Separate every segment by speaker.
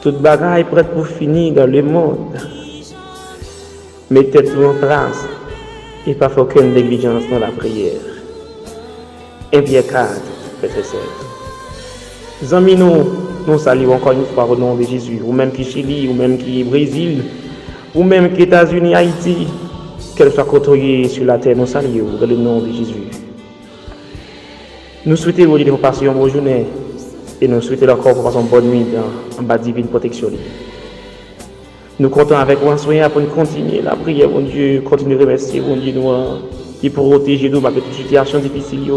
Speaker 1: Toute bagaille prête pour finir dans le monde. Mettez tout en place et pas faire aucune négligence dans la prière. 1 Pierre 4, verset 16. Amis, nous saluons encore une fois au nom de Jésus, ou même qui Chili, ou même qui Brésil, ou même qui États-Unis, Haïti, qu'elle soit côtoyée sur la terre, nous saluons dans le nom de Jésus. Nous souhaitons vous dire passion bonne journée et nous souhaitons encore pour passer une bonne nuit en bas divine protection. Nous comptons avec vous pour nous continuer la prière, mon Dieu, continuer à remercier, mon Dieu, nous, qui pour protéger nous malgré toute situation difficile,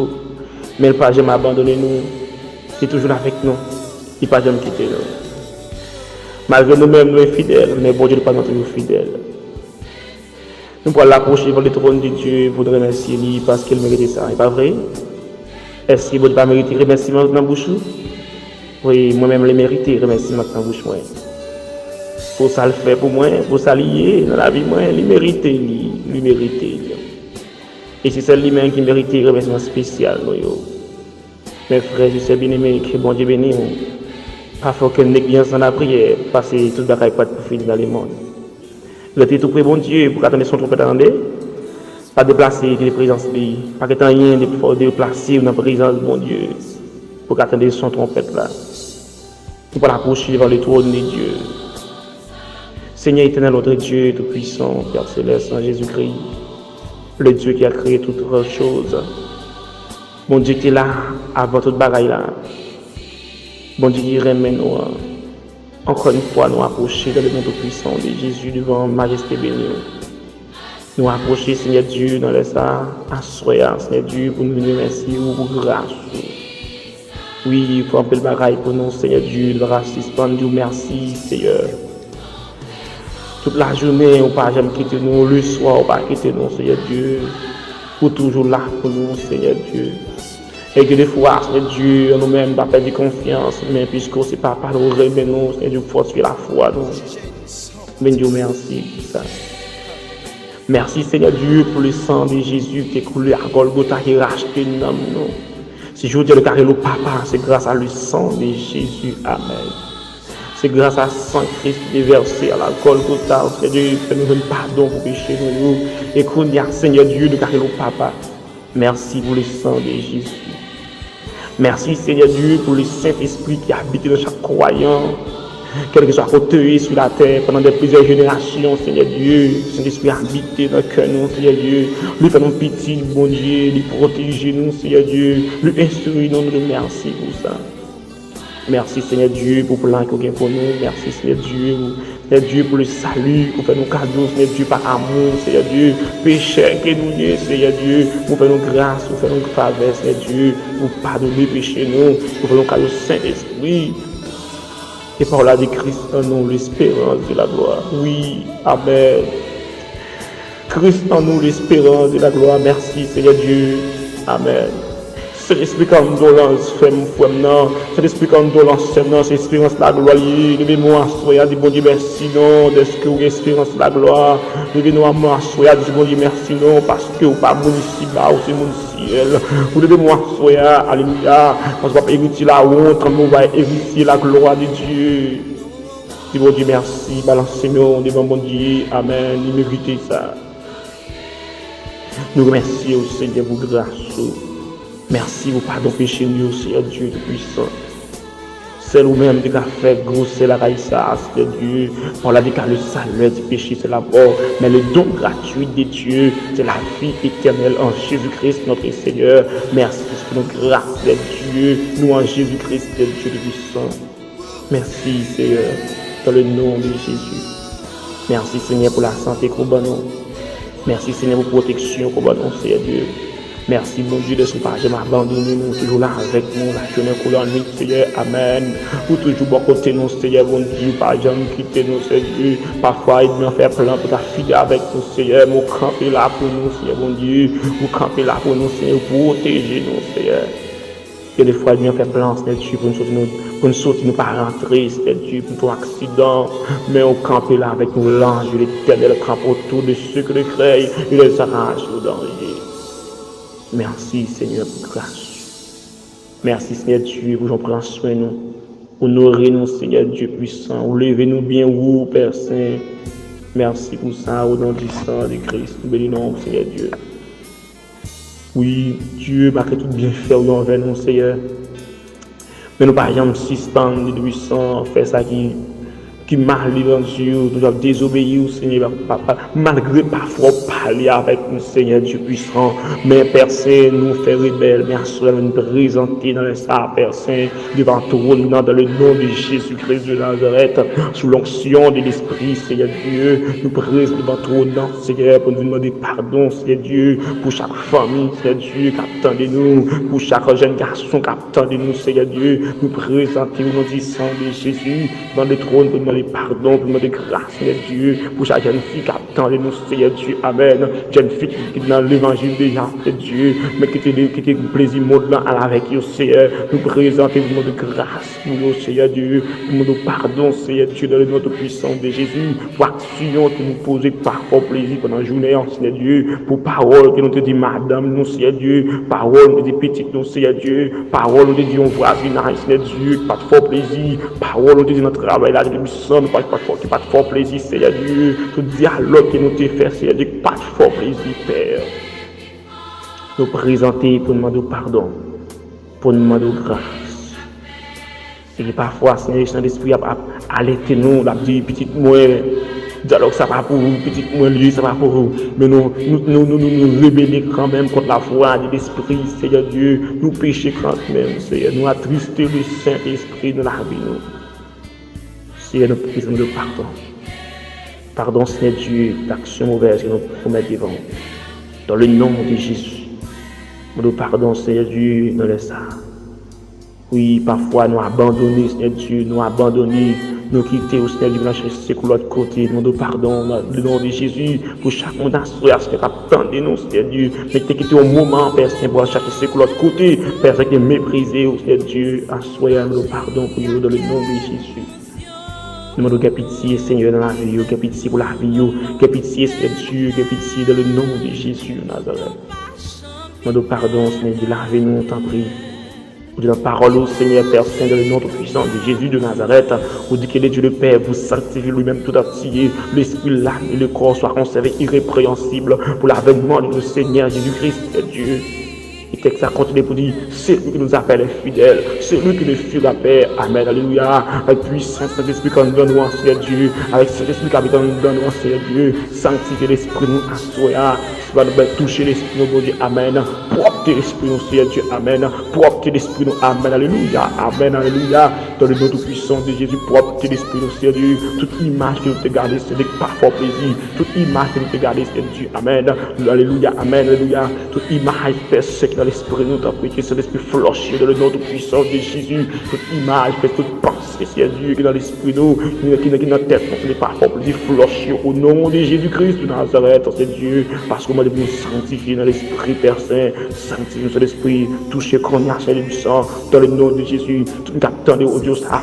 Speaker 1: mais il ne pas jamais abandonner nous, c'est toujours avec nous, il ne pas jamais quitter nous. Malgré nous-mêmes, nous sommes fidèles, mais bon Dieu n'est pas toujours fidèle. Nous pouvons l'approcher devant le trône de Dieu pour nous remercier lui parce qu'il mérite ça, n'est pas vrai? Est-ce que vous ne pas mériter remerciement dans la bouche? Oui, moi-même, je mérite remerciement dans la bouche. Pour ça le faire pour moi, pour ça lier dans la vie, moi, il mérite, lui mérite. Et c'est celle lui-même qui mérite remerciement spécial. Mes frères, je sais bien aimé que bon Dieu béni, pas faire aucune négligence dans la prière, parce que tout le monde pas pour finir dans le monde. Le tout près, bon Dieu, pour attendre son trompette à pas déplacer les présences, pas que rien de déplacer dans la présence de mon Dieu, pour attendre son trompette là. Pour pas l'approcher devant le trône de Dieu. Seigneur éternel, notre Dieu tout-puissant, Père céleste, en Jésus-Christ, le Dieu qui a créé toutes choses. Mon Dieu qui est là, avant toute bagaille là. Mon Dieu qui remet nous, encore une fois, nous approcher dans le nom tout-puissant de Jésus devant Majesté bénie. Nous approcher, Seigneur Dieu, dans les ça, assoyant, Seigneur Dieu, pour nous remercier pour grâce. Oui, pour un peu le bagaille pour nous, Seigneur Dieu, le grâce, Dieu, merci, Seigneur. Toute la journée, on ne pas jamais quitter nous, le soir, on ne pas quitter nous, Seigneur Dieu. Pour toujours là pour nous, Seigneur Dieu. Et que des fois, Seigneur Dieu, nous-mêmes, pas perdre confiance, mais puisque c'est pas par nous remet nous, Seigneur Dieu, force la foi, nous. Mais Dieu, merci pour ça. Merci Seigneur Dieu pour le sang de Jésus qui est coulé à Golgotha qui a racheté nous. Si je vous dis le carré le papa, c'est grâce à le sang de Jésus. Amen. C'est grâce à sang Christ qui est versé à la Golgotha. Seigneur Dieu, fais-nous un pardon pour pécher nous. Et qu'on y a Seigneur Dieu le carré le papa. Merci pour le sang de Jésus. Merci Seigneur Dieu pour le Saint-Esprit qui habite dans chaque croyant. Quel que soit côté sur la terre pendant plusieurs générations, Seigneur Dieu, Saint-Esprit habité dans le cœur, nous, Seigneur Dieu, lui fait nos petits, bon Dieu, lui protéger nous, Seigneur Dieu, lui instruire nous, nous merci pour ça. Merci Seigneur Dieu pour le plan qu'il y a pour nous, merci Seigneur Dieu pour le salut, pour faire nos cadeaux, Seigneur Dieu, par amour, Seigneur Dieu, péché que nous y Seigneur Dieu, pour faire nos grâces, pour faire nos faveurs, Seigneur Dieu, pour pardonner péché nous, pour faire nos cadeaux Saint-Esprit. Et par là de Christ en nous, l'espérance de la gloire. Oui, Amen. Christ en nous, l'espérance de la gloire. Merci, Seigneur Dieu. Amen. C'est l'esprit comme dolence, femme, non. C'est l'esprit comme dolence, non. C'est l'espérance de la gloire. Levez-moi, soyez du bon Dieu, merci, non. De ce que vous l'espérance de la gloire. Levez-nous à moi, soyez du bon Dieu, merci, non. Parce que vous pas mon ici bas, ou c'est mon ciel. Vous levez-moi, soyez, alléluia. On ne va pas hériter la honte, on va hériter la gloire de Dieu. Du bon Dieu, merci. Balancez-nous devant mon Dieu. Amen. Il mérite ça. Nous remercions au Seigneur pour grâce. Merci pour pardon péché nous, Seigneur Dieu puissant. C'est nous-mêmes qui avons fait grossir la raïssa, Seigneur Dieu. Pour la décale le salaire du péché, c'est la mort. Mais le don gratuit de Dieu, c'est la vie éternelle en Jésus-Christ, notre Seigneur. Merci pour nos grâces de Dieu, nous en Jésus-Christ, Dieu puissant. Merci, Seigneur, dans le nom de Jésus. Merci, Seigneur, pour la santé qu'on donne. Merci, Seigneur, pour la protection qu'on donne, Seigneur Dieu. Merci, mon Dieu, de ce pas jamais abandonné, nous, toujours là avec nous, la journée pour la nuit, Seigneur, Amen. Pour toujours bon côté nous, Seigneur, mon Dieu, pas jamais quitter nous, Seigneur. Parfois, il nous fait plein pour ta fille avec nous, Seigneur. Vous campez là pour nous, Seigneur, mon Dieu. Vous campez là pour nous, Seigneur, pour protéger nous, Seigneur. Et des fois, il nous fait plein, Seigneur Dieu, pour nous sortir, nous pas rentrer, Seigneur Dieu, pour ton accident. Mais on campe là avec nous, l'ange, l'éternel campe autour de ceux que le craignent, il les arrache au danger. Merci Seigneur pour grâce. Merci Seigneur Dieu pour j'en prends soin nous. Honorez-nous, Seigneur Dieu puissant. Levez-nous bien haut, Père Saint. Merci pour ça, au nom du sang de Christ. Nous bénissons, Seigneur Dieu. Oui, Dieu, malgré tout bien fait envers nous, Seigneur. Mais nous, par exemple, suspendre de puissant, faire ça qui mal devant Dieu, nous devons désobéir au Seigneur, malgré parfois parler avec nous, Seigneur Dieu puissant, mais Père Saint, nous faire rebelles, mais à nous présenter dans le sang, Père Saint, devant tout le monde, dans le nom de Jésus-Christ de Nazareth, sous l'onction de l'Esprit, Seigneur Dieu, nous présentons devant tout le monde, Seigneur, pour nous demander pardon, Seigneur Dieu, pour chaque famille, Seigneur Dieu, qui attend de nous, pour chaque jeune garçon qui attend de nous, Seigneur Dieu, nous présentons au nom du sang de Jésus, dans le trône, pour demander pardon, pour demander grâce, Seigneur Dieu, pour chaque jeune fille qui attend de nous, Seigneur Dieu, Amen. Jeune fille qui est dans l'évangile déjà, Seigneur Dieu, mais qui était plaisir monde avec vous, Seigneur, nous présentons pour demander grâce, pour nous, Seigneur Dieu, pour demander pardon, Seigneur Dieu, dans le nom puissant de Jésus, pour action que nous posons parfois plaisir pendant la journée, Seigneur Dieu, pour parole que nous te dit, Madame, nous, Seigneur Dieu, parole nous te dit, petite, nous, Seigneur Dieu, parole nous te dit, on voisinage, Seigneur Dieu, pas de fort plaisir, parole nous te dit, notre travail là, de puissant, pas de fort plaisir, Seigneur Dieu, tout dialogue que nous te fait, Seigneur Dieu, pas de fort plaisir, Père. Nous présenter pour demander pardon, pour demander grâce. Et parfois, Seigneur, Saint-Esprit a alerté nous, a dit, petite moi, dialogue ça va pour vous, petite moi, lui, ça va pour vous. Mais nous rébeller quand même contre la foi de l'Esprit, Seigneur Dieu, nous pécher quand même, Seigneur, nous attrister le Saint-Esprit de la vie, nous. Seigneur, nous présentons le pardon. Pardon, Seigneur Dieu, l'action mauvaise que nous promettons devant nous. Dans le nom de Jésus. Nous pardon, Seigneur Dieu, dans le sang. Oui, parfois nous abandonnons, Seigneur Dieu, nous abandonnons, nous quitter au Seigneur Dieu, nous chercher de l'autre côté. Nous pardon, dans le nom de Jésus, pour chaque monde à soi, ce qui attend de nous, Seigneur Dieu. Mais tu quitté au moment, Père Saint, pour chercher de l'autre côté, Père Saint, qui est méprisé, au Seigneur Dieu, à soi, nous pardon pour nous, dans le nom de Jésus. Nous demandons pitié, Seigneur, dans la vie, pitié pour la vie, pitié, Seigneur Dieu, pitié dans le nom de Jésus de Nazareth. Nous demandons pardon, Seigneur Dieu, lavez-nous, t'en prie. Vous dites la parole au Seigneur Père Saint, dans le nom puissant de Jésus de Nazareth. Vous dites que le Dieu le Père vous sanctifie lui-même tout entier. L'esprit, l'âme et le corps soient conservés irrépréhensibles pour l'avènement de notre Seigneur Jésus-Christ, Dieu. Et texte ça continue pour dire, c'est lui qui nous appelle fidèles, c'est lui qui nous fait la paix. Amen, alléluia. Avec puissance, Saint-Esprit qui nous donne, Seigneur Dieu. Avec Saint-Esprit qui nous donne, Seigneur Dieu. Sanctifier l'esprit nous assoya. Ça va nous toucher l'esprit nous, Dieu. Amen. Propre l'esprit nous, Seigneur Dieu. Amen. Propre l'esprit nous. Amen, alléluia. Amen, alléluia. Dans le nom tout puissant de Jésus, propre l'esprit nous, Seigneur Dieu. Toute image que nous te gardons, c'est pas fort plaisir. Toute image que nous te gardons, Seigneur Dieu. Amen. Alléluia. Amen, alléluia. Toute image fait ce dans l'esprit nous t'en prie que c'est l'esprit floché dans le nom tout puissant de Jésus. Toute image, toute pensée, Seigneur Dieu, qui dans l'esprit nous, qui dans notre tête, ce n'est pas fort plaisir floché au nom de Jésus-Christ de Nazareth, c'est Dieu, parce qu'on m'a dit nous sanctifier dans l'esprit, Père Saint, sanctifier dans l'esprit, toucher cognac et du sang, dans le nom de Jésus, tout captant de audio, ça,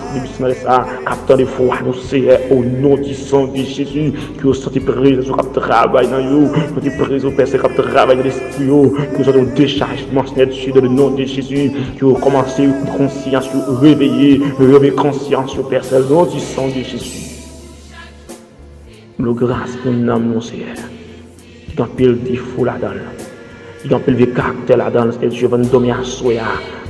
Speaker 1: captant de foi, nous c'est au nom du sang de Jésus, qui au senti présent, qui travaille dans nous, qui présent, Père Saint, qui travaille dans l'esprit, que nous avons déchargé. Seigneur Dieu, dans le nom de Jésus, qui a commencé une conscience, réveiller conscience au Père, dans le nom du sang de Jésus. Nous grâce pour nous, mon Seigneur. Il y a un peu de défaut là-dedans. Il y a un peu de caractère là-dedans. Seigneur Dieu, va nous donner à soi.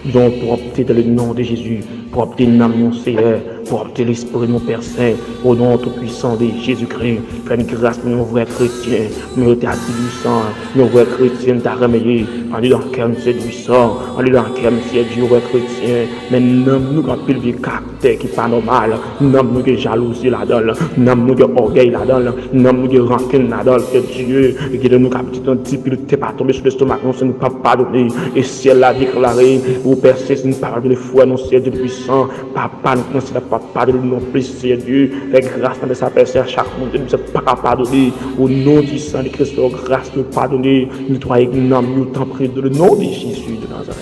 Speaker 1: Donc, pour opter dans le nom de Jésus, pour opter dans mon Seigneur, pour opter l'esprit de mon Père Saint, au nom tout puissant de Jésus-Christ, fais une grâce pour nos vrais chrétiens, nous t'as sang, nos vrais chrétiens t'as remeillé, en lui dans le cœur c'est du sang, en lui dans le cœur c'est Dieu, vrais chrétiens, mais nous quand pile de caractère qui n'est pas normal, nous qui jalousie là-dedans, nous qui orgueil là-dedans, nous qui rancune là-dedans, c'est Dieu, et qui nous a petit un petit peu de pas tomber sur l'estomac, nous ne pas pardonner, et ciel l'a déclaré, vous percez une parole de foi, non c'est Dieu puissant, papa, nous c'est pas pardonner non plus, c'est Dieu, fais grâce dans sa personne, chaque monde, nous ne sommes pas pardonner, au nom du sang de Christ, grâce de pardonner, nettoyer nous t'en prie, dans le nom de Jésus de Nazareth.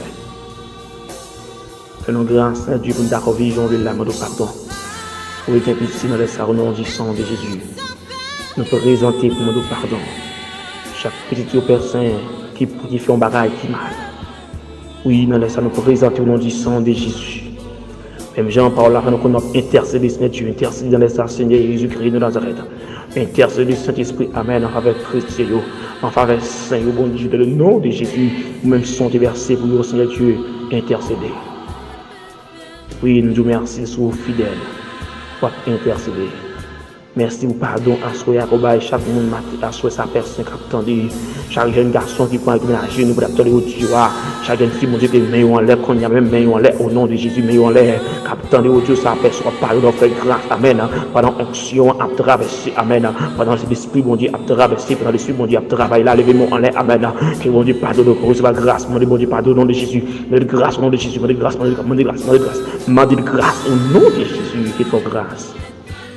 Speaker 1: Fais-nous grâce à Dieu pour nous d'accord vision de l'âme de pardon. Pour être pitié dans le sang, au nom du sang de Jésus. Nous présenter pour nous pardon. Chaque petit personne qui fait un bagage qui mal. Oui, dans le sang, nous présenter au nom du sang de Jésus. Même Jean parle là, nous connaissons intercéder, Seigneur Dieu, intercéder dans les Seigneur Jésus-Christ de Nazareth. Intercéder, Saint-Esprit, Amen, en faveur de Christ, en faveur de Saint, bon Dieu, dans le nom de Jésus, ou même sont des versets pour vous, Seigneur Dieu, intercéder. Oui, nous vous remercions, sur fidèles, pour intercéder. Merci pour pardon à soi, à chaque monde, à soi, sa personne qui a attendu, chaque jeune garçon qui prend la jeune, pour attendre au Dieu, chaque jeune fille, mon Dieu, qui met en l'air, qu'on y a même mis en l'air, au nom de Jésus, met en l'air, qui a attendu au Dieu, sa personne, pardon, fait grâce, Amen, pendant onction, à traverser, Amen, pendant l'esprit, mon Dieu, à traverser, pendant l'esprit, mon Dieu, à travailler, là, levez-moi en l'air, Amen, que mon Dieu, pardonne, pour recevoir grâce, mon Dieu, pardon, au nom de Jésus, mon Dieu, grâce, au nom de Jésus, mon Dieu, grâce, mon Dieu, grâce, mon Dieu, grâce, au nom de Jésus, qu'il faut grâce,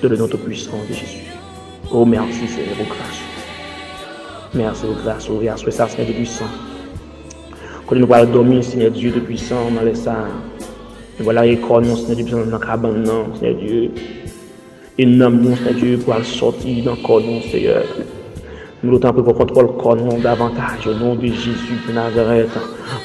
Speaker 1: de le nom puissant de Jésus. Oh, merci, Seigneur, pour grâce. Merci pour grâce. Oh, et ça, Seigneur de puissant. Quand nous allons dormir, Seigneur Dieu de puissant, on laisse ça. Nous voilà l'école, Seigneur Dieu, dans la cabane, Seigneur Dieu. Et nous nommons, Seigneur Dieu, pour aller sortir dans le corps, Seigneur. Nous l'autant pour contrôler le corps davantage au nom de Jésus de Nazareth.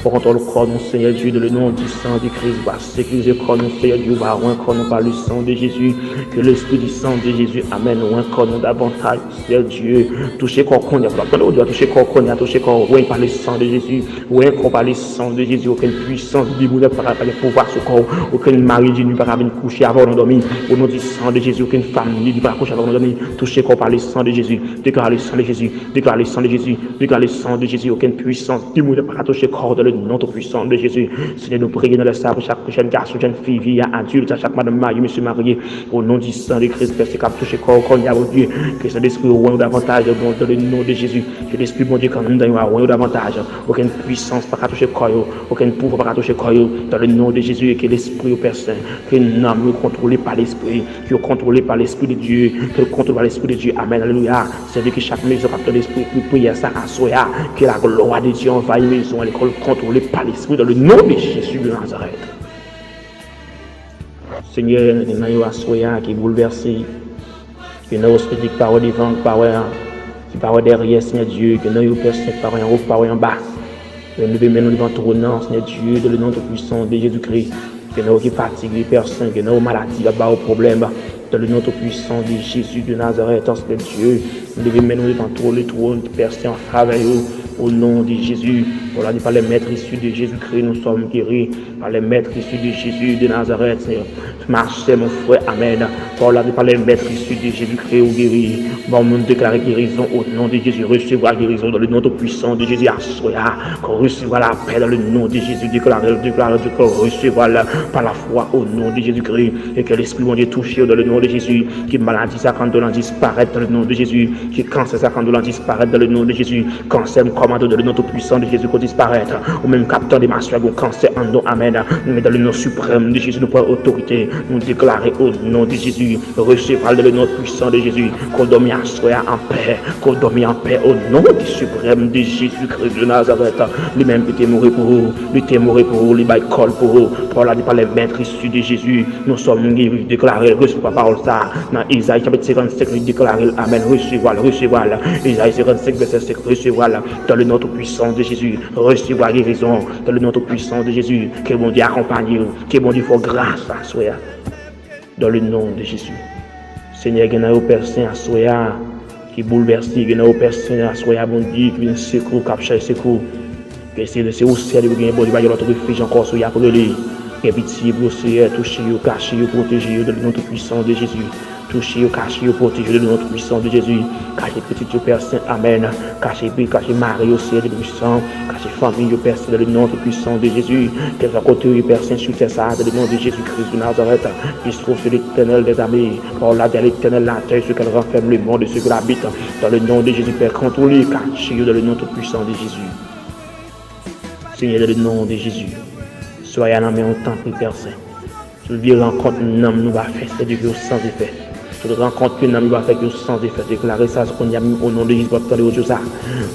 Speaker 1: Pour contrôler le corps, Seigneur Dieu, de le nom du sang de Christ, va sécuriser le corps, Seigneur Dieu, va rendre corps par le sang de Jésus. Que l'esprit du sang de Jésus amène un corps davantage, Seigneur Dieu. Toucher corps qu'on y a pas de toucher corps qu'on y a touché corps par le sang de Jésus. Ouais, qu'on par le sang de Jésus, aucune puissance du démon par le pouvoir sur corps, aucun mari de nuit par venir coucher avant d'endormir. Au nom du sang de Jésus, aucune femme ne va coucher avant d'endormir. Toucher corps par le sang de Jésus. Déclare le sang de Jésus. Déclare le sang de Jésus, déclare le sang de Jésus, aucune puissance du monde ne peut toucher corps dans le nom puissant de Jésus. Seigneur, nous prions dans le sang pour chaque jeune garçon, jeune fille, vieille, adulte, à chaque madame mariée, monsieur marié, au nom du sang de Christ, Père, c'est qu'à toucher corps, qu'on y a, Dieu, que cet esprit au davantage, dans le nom de Jésus, que l'esprit, mon Dieu, quand nous avons davantage, aucune puissance pas toucher corps, aucun pouvoir pas toucher corps, dans le nom de Jésus, et que l'esprit au Père Saint, que nous sommes contrôlés par l'esprit, qui est contrôlé par l'esprit de Dieu, que le contrôle par l'esprit de Dieu, Amen, Alléluia. C'est-à-dire que chaque maison capte l'esprit, prière ça à soya, que la gloire de Dieu envahit la maison, l'école contrôlée par l'esprit, dans le nom de Jésus de Nazareth. Seigneur, nous avons à soya qui est bouleversé, que nous avons dit parole devant, parole derrière, Seigneur Dieu, que nous avons personne, parole en haut, parole en bas. Que nous devons devant ton nom, Seigneur Dieu, dans le nom puissant de Jésus-Christ, que nous avons fatigué personne, que nous avons maladie, là-bas au problème. Dans le nom puissant de Jésus de Nazareth, Seigneur Dieu, nous devons mener devant toi le trône de personne en travail au nom de Jésus. Voilà, par les maîtres issus de Jésus-Christ, nous sommes guéris. Par les maîtres issus de Jésus de Nazareth, Seigneur. Marchez, mon frère, Amen. Voilà, par les maîtres issus de Jésus-Christ, nous guéris. Bon, nous déclarons guérison au nom de Jésus. Recevez la guérison dans le nom puissant de Jésus. Recevez la paix dans le nom de Jésus. Déclarez, recevez par la foi au nom de Jésus-Christ. Et que l'Esprit, mon Dieu, touche dans le nom de Jésus. Que maladie, ça quand de disparaître dans le nom de Jésus. Que cancer, ça quand de disparaître dans le nom de Jésus. Cancer, commande dans le nom puissant de Jésus, qu'on disparaître. Ou même capteur des marches, au cancer en nom, Amen. Nous mettons dans le nom suprême de Jésus, nous prenons autorité. Nous déclarons au nom de Jésus. Recevez dans le nom puissant de Jésus. Qu'on dorme en paix. Qu'on dorme en paix au nom du suprême de Jésus-Christ de Nazareth. Lui-même qui était mort pour vous. Lui était mort pour vous. Lui col pour vous. Par les maîtres issus de Jésus. Nous sommes guéris. Déclarés. Recevez la parole ça. Dans Isaïe chapitre 55, nous déclarons Amen. Recevez-la. Isaïe 55, verset 5. Recevez-la. Dans le nom puissant de Jésus. Recevez la guérison. Dans le nom puissant de Jésus. Que bon Dieu accompagne. Que bon Dieu fasse grâce à soi. Dans le nom de Jésus. Seigneur, il y a une personne à soi qui est bouleversée. Il y a une personne à soi, bon Dieu, qui vient secours, qui cherche secours. Que c'est au ciel, il y a bon Dieu, il y a notre refuge encore sur pour lui. Et pitié, pour Seigneur, toucher, cacher, protéger, dans le nom puissant de Jésus. Toucher, cacher, protéger, dans le nom puissant de Jésus. Cacher petit Père Saint, Amen. Cacher Marie au ciel, de puissant. Cacher famille, Père Saint, dans le nom puissant de Jésus. Qu'elle soit côté, Père Saint, sur ça, dans le nom de Jésus-Christ de Nazareth. Il se trouve sur l'éternel des amis. Par là, de l'éternel, la terre, ce qu'elle renferme le monde de ceux qui l'habitent. Dans le nom de Jésus, Père, contrôlez, cacher, dans le nom puissant de Jésus. Seigneur, dans le nom de Jésus. Soyez en main au temple, Père Saint. Je veux rencontre, nous va faire, c'est du sans effet. Toute rencontre que nous avons avec nous sans effet, déclarer ça, qu'on y a mis au nom de Jésus, pour obtenir aux ça.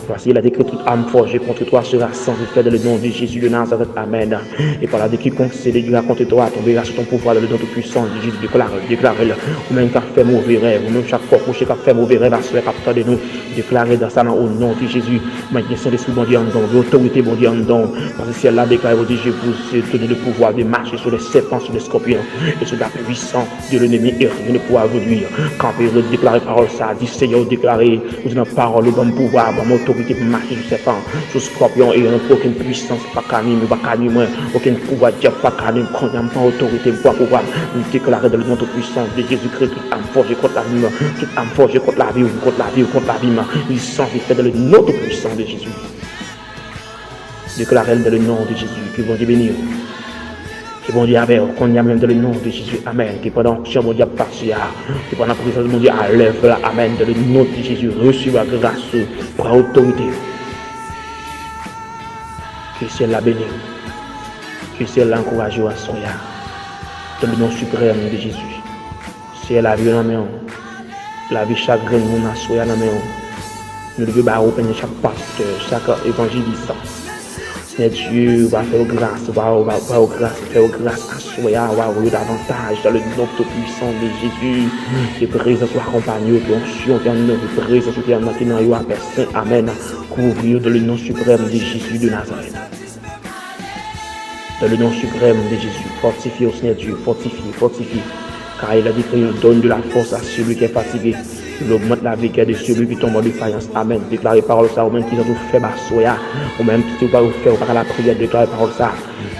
Speaker 1: Voici, il a décrit toute âme forgée contre toi sera sans effet dans le nom de Jésus de Nazareth. Amen. Et par là, de quiconque s'est déguisé contre toi, tombera sur ton pouvoir dans le nom tout puissant de Jésus. Déclare-le. Ou même qu'à faire mauvais rêve, ou même chaque fois couché qu'à faire mauvais rêve, à ce capteur de nous, déclarer dans ça au nom de Jésus. Maintenant, Saint-Esprit, bon Dieu, en don, l'autorité, bon Dieu, en don. Parce que si elle a déclaré, bon Dieu, je vous ai donné le pouvoir de marcher sur les serpents, sur les scorpions, et sur la puissance de l'ennemi, et rien ne pourra vous nuire. Quand vous déclarez parole, ça dit Seigneur, déclaré, vous avez parole, le bon pouvoir, bon autorité pour marcher sur serpents, sur scorpions, et aucune puissance, pas canim, pas canim, aucun pouvoir, Dieu, pas canim, condamne, pas autorité, pas pouvoir, nous déclarer dans le nom de puissance de Jésus-Christ, toute âme forgée contre la vie, toute âme forgée contre la vie, contre la vie, contre la vie, il s'en fait dans le nom de puissance de Jésus. Déclarez dans le nom de Jésus, que bon Dieu bénisse. Que bon Dieu avec, qu'on y a même dans le nom de Jésus, Amen. Que pendant que bon Dieu passe, que pendant que mon Dieu enlève là, Amen, dans le nom de Jésus, reçu la grâce, pour l'autorité. Que c'est la bénie, que c'est l'encourage à soya, dans le nom suprême de Jésus. C'est la vie dans la main, la vie chagrin, nous a soya dans la main. Nous devons ouvrir chaque pasteur, chaque évangéliste. Seigneur Dieu, va faire grâce, faire grâce à soi, va ouvrir davantage dans le nom tout puissant de Jésus. Que présence soit accompagnée, que onction vienne de présence soit maintenant dans la personne. Amen. Couvrir dans le nom suprême de Jésus de Nazareth. Dans le nom suprême de Jésus, fortifie au Seigneur Dieu, fortifie. Car il a dit qu'il donne de la force à celui qui est fatigué. Il augmente la vigueur de celui qui tombe en défaillance. Amen. Déclarez parole ça, ou même qui ont tout fait ma soya, ou même qui ne pas faire par la prière, déclarez parole ça.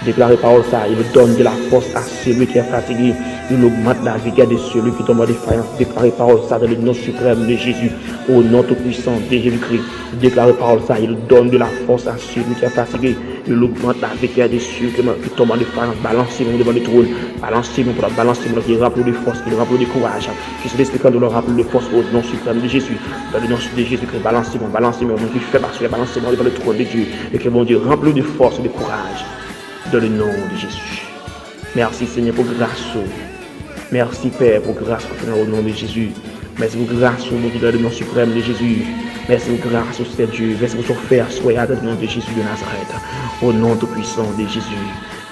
Speaker 1: Déclarez parole ça. Il donne de la force à celui qui est fatigué. Il augmente la vigueur de celui qui tombe en défaillance. Déclarez parole ça dans le nom suprême de Jésus, au nom tout puissant de Jésus-Christ. Déclarez parole ça. Il donne de la force à celui qui est fatigué. Il augmente la vigueur de celui qui tombe en défaillance. Balancez-vous devant le trône. Balancez-vous pour la balancez-vous qui remplit de force, qui remplit de courage. Je suis l'esprit de leur remplir de force au nom suprême de Jésus. Dans le nom de Jésus-Christ, balancez-moi, qui fait passer, balancez-moi devant le trône de Dieu. Et que mon Dieu remplit de force et de courage. Dans le nom de Jésus. Merci Seigneur pour grâce. Merci Père pour grâce au nom de Jésus. Merci pour grâce au nom dans le nom suprême de Jésus. Merci pour grâce au Seigneur Dieu. Merci pour son Père, soyez dans le nom de Jésus de Nazareth. Au nom tout puissant de Jésus.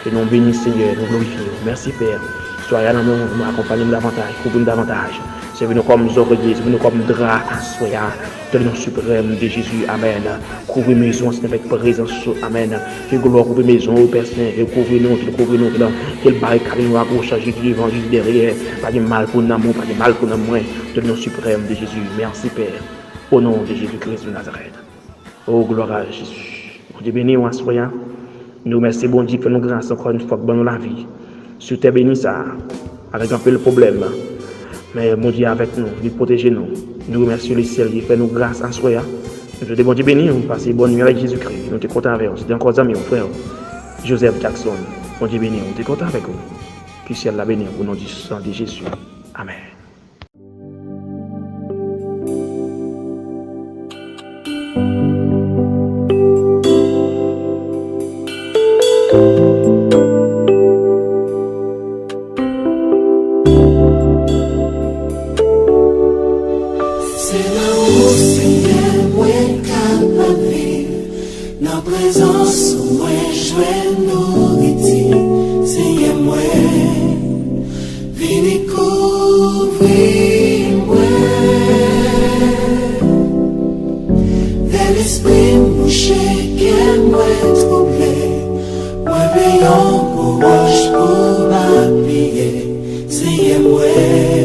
Speaker 1: Que nous bénissons Seigneur, nous glorifions. Merci Père. Soyez dans nous, accompagnez-nous davantage, couvrez-nous davantage. Servez-nous comme oreillers, servez-nous comme drap à soya. Dans le nom suprême de Jésus, Amen. Couvrez maison avec présence, Amen. Que gloire couvre maison, au Père Saint, couvrez-nous, que le barricade nous accroche à Jésus devant, Jésus derrière. Pas de mal pour nous, pas de mal pour nous, dans le nom suprême de Jésus. Merci Père. Au nom de Jésus-Christ de Nazareth. Oh, gloire à Jésus. Dieu béni, on soya. Nous merci, bon Dieu, que nous grâce encore une fois pour nous la vie. Sur tes bénis, ça, avec un peu le problème. Mais mon Dieu avec nous, il protège nous. Nous remercions le ciel qui fait nous grâce en soi. Nous te bon Dieu béni, nous passons bonne nuit avec Jésus-Christ. Nous te contents avec nous. C'était encore amis, mon frère. Joseph Jackson. Bon Dieu béni, nous te contents avec nous. Que le ciel la béni au nom du sang de Jésus. Amen.
Speaker 2: Pour roche, pour m'appuyer, c'est moi.